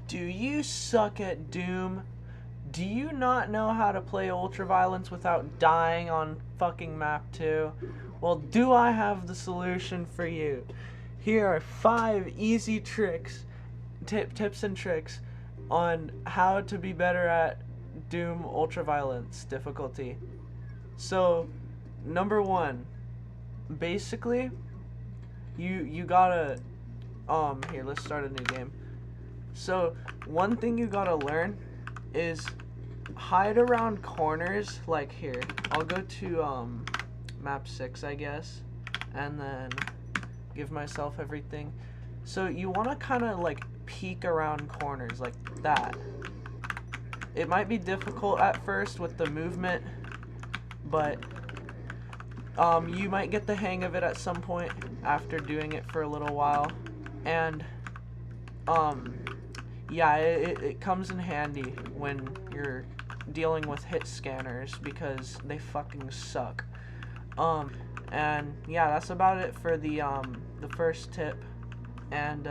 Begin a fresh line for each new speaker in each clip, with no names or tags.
Do you suck at Doom? Do you not know how to play Ultraviolence without dying on fucking map 2? Well, do I have the solution for you? Here are 5 easy tricks, tips and tricks on how to be better at Doom Ultraviolence difficulty. So, number 1, basically, you gotta, here, let's start a new game. So, one thing you gotta learn is hide around corners, like here. I'll go to, map 6, I guess, and then give myself everything. So, you wanna kinda, like, peek around corners, like that. It might be difficult at first with the movement, but, you might get the hang of it at some point after doing it for a little while. And, yeah, it comes in handy when you're dealing with hit scanners because they fucking suck. And yeah, that's about it for the first tip. And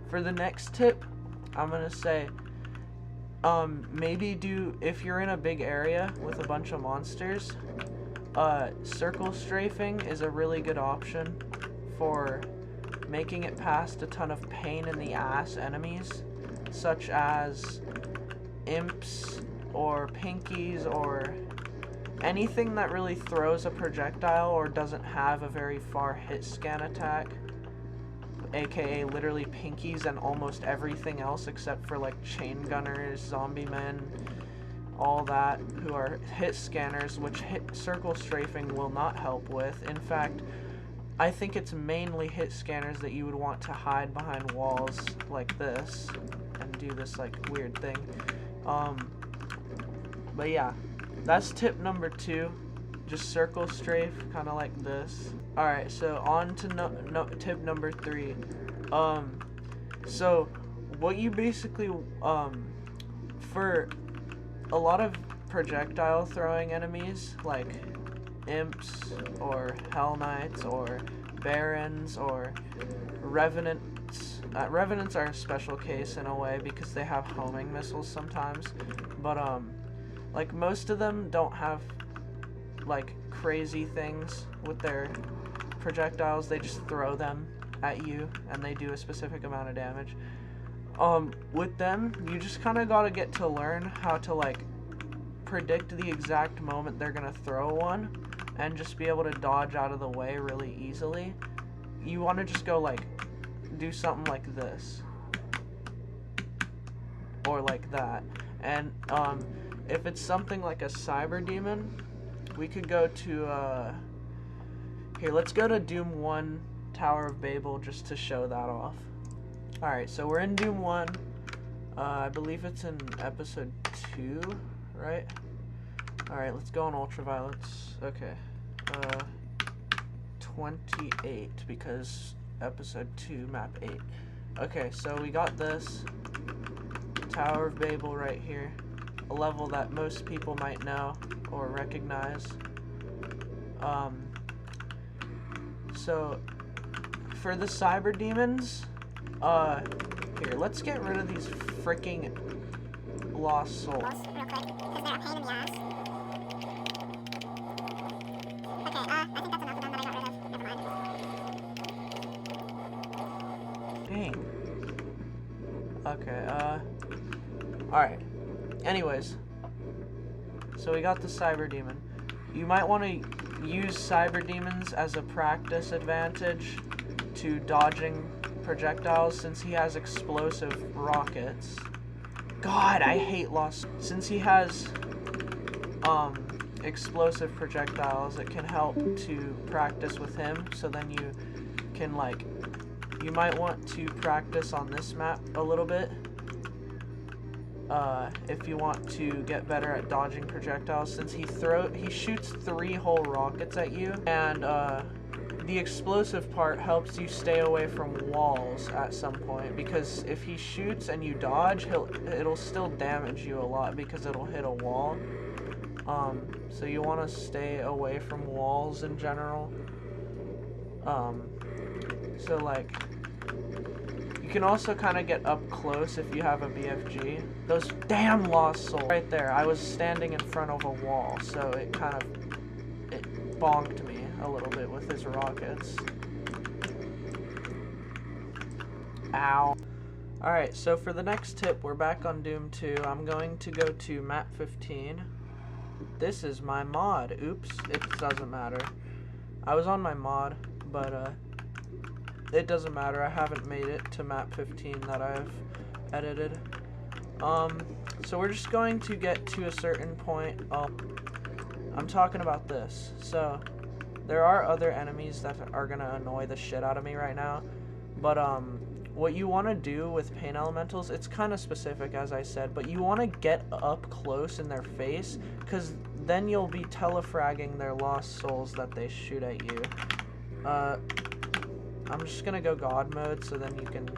for the next tip, I'm gonna say, maybe if you're in a big area with a bunch of monsters, circle strafing is a really good option for making it past a ton of pain in the ass enemies, such as imps or pinkies or anything that really throws a projectile or doesn't have a very far hit scan attack, aka literally pinkies and almost everything else except for like chain gunners, zombie men, all that, who are hit scanners, which circle strafing will not help with. In fact, I think it's mainly hit scanners that you would want to hide behind walls like this and do this like weird thing. But yeah, that's tip number 2. Just circle strafe, kind of like this. Alright, so on to tip number 3. So what you basically, for a lot of projectile throwing enemies, like imps or hell knights or barons or revenants. Revenants are a special case in a way because they have homing missiles sometimes, but like most of them don't have like crazy things with their projectiles. They just throw them at you and they do a specific amount of damage. With them, you just kind of gotta get to learn how to like predict the exact moment they're gonna throw one and just be able to dodge out of the way really easily. You want to just go like do something like this or like that. And if it's something like a cyber demon, we could go to here, let's go to Doom 1 Tower of Babel just to show that off. Alright, so we're in Doom 1. I believe it's in episode 2, right? Alright, let's go on Ultraviolence. Okay. 28, because episode 2, map 8. Okay, so we got this Tower of Babel right here. A level that most people might know or recognize. So, for the cyber demons, here, let's get rid of these freaking lost souls.
Real quick, because they're a pain in the ass. Okay, I think that's enough of them that I got rid of. Never mind.
Dang. Okay, alright. Anyways. So we got the cyber demon. You might want to use cyber demons as a practice advantage to dodging projectiles since he has explosive rockets. God, I hate Lost. Since he has explosive projectiles, it can help to practice with him, so then you can like, you might want to practice on this map a little bit if you want to get better at dodging projectiles, since he shoots 3 whole rockets at you, and the explosive part helps you stay away from walls at some point, because if he shoots and you dodge, it'll still damage you a lot because it'll hit a wall. So you want to stay away from walls in general. So like, you can also kind of get up close if you have a BFG. Those damn Lost Souls. Right there, I was standing in front of a wall, so it bonked me a little bit with his rockets. Ow. Alright, so for the next tip, we're back on Doom 2. I'm going to go to map 15. This is my mod. Oops, it doesn't matter. I was on my mod, but it doesn't matter. I haven't made it to map 15 that I've edited. So we're just going to get to a certain point. I'm talking about this. So there are other enemies that are gonna annoy the shit out of me right now, but what you want to do with pain elementals, it's kind of specific as I said, but you want to get up close in their face, because then you'll be telefragging their Lost Souls that they shoot at you. I'm just gonna go God mode so then you can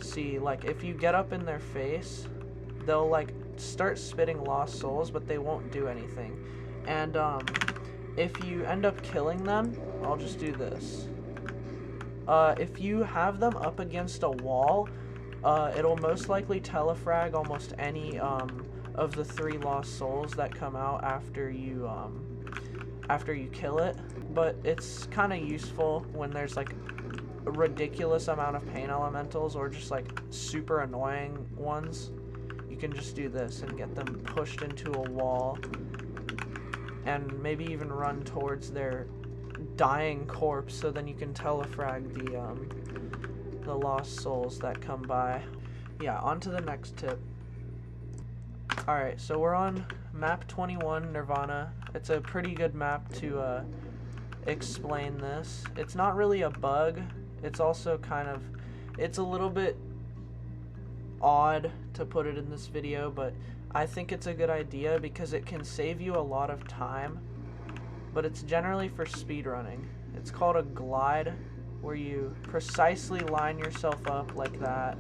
see, like, if you get up in their face, they'll like start spitting Lost Souls, but they won't do anything. And if you end up killing them, I'll just do this. If you have them up against a wall, it'll most likely telefrag almost any of the 3 Lost Souls that come out after you kill it. But it's kind of useful when there's like a ridiculous amount of pain elementals or just like super annoying ones. You can just do this and get them pushed into a wall, and maybe even run towards their dying corpse, so then you can telefrag the Lost Souls that come by. Yeah, on to the next tip. Alright, so we're on map 21, Nirvana. It's a pretty good map to explain this. It's not really a bug. It's also kind of, it's a little bit odd to put it in this video, but I think it's a good idea because it can save you a lot of time. But it's generally for speedrunning. It's called a glide, where you precisely line yourself up like that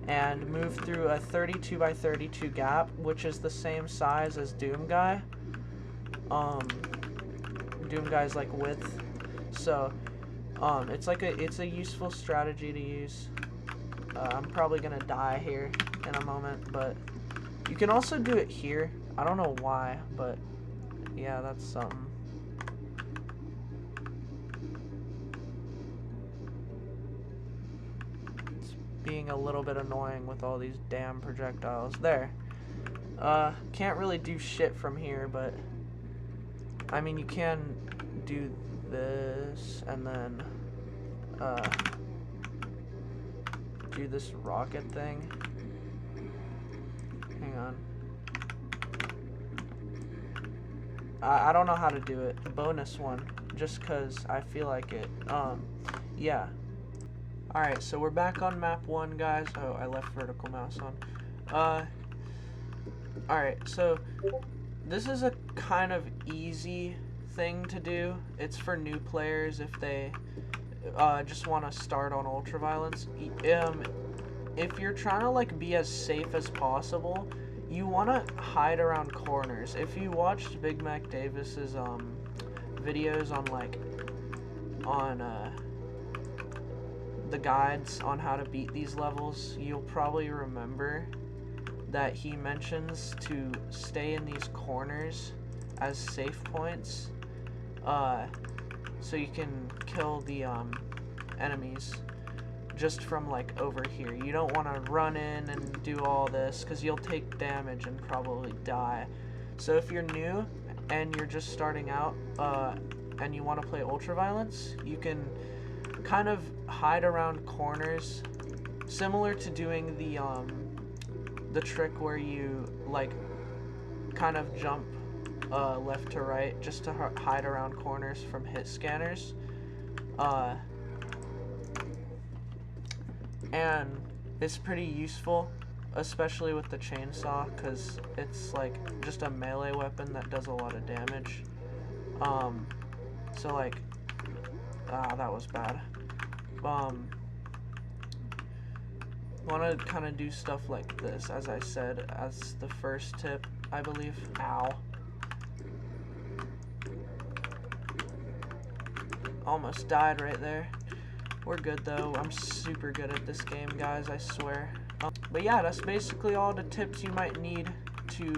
and move through a 32 by 32 gap, which is the same size as Doom Guy. Doom Guy's like width. So it's a useful strategy to use. I'm probably gonna die here in a moment, but you can also do it here. I don't know why, but yeah, that's something. Being a little bit annoying with all these damn projectiles. There. Can't really do shit from here, but I mean, you can do this and then do this rocket thing. Hang on. I don't know how to do it. The bonus one, just cause I feel like it. Yeah. Alright, so we're back on map 1, guys. Oh, I left vertical mouse on. Alright, so this is a kind of easy thing to do. It's for new players if they just want to start on Ultraviolence. If you're trying to like be as safe as possible, you want to hide around corners. If you watched Big Mac Davis's videos on the guides on how to beat these levels, you'll probably remember that he mentions to stay in these corners as safe points, so you can kill the enemies just from like over here. You don't want to run in and do all this because you'll take damage and probably die. So if you're new and you're just starting out and you want to play Ultraviolence, you can kind of hide around corners, similar to doing the trick where you like kind of jump left to right just to hide around corners from hit scanners. And it's pretty useful, especially with the chainsaw, because it's like just a melee weapon that does a lot of damage. So like, that was bad. Want to kind of do stuff like this, as I said, as the first tip, I believe. Ow. Almost died right there. We're good though. I'm super good at this game, guys, I swear. But yeah, that's basically all the tips you might need to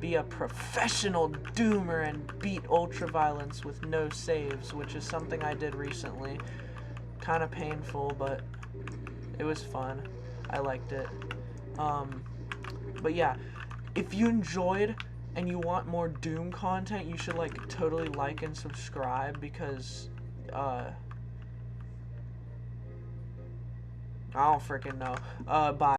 be a professional doomer and beat ultraviolence with no saves, which is something I did recently. Kind of painful, but it was fun. I liked it. But yeah, if you enjoyed and you want more Doom content, you should like totally like and subscribe, because I don't freaking know. Bye.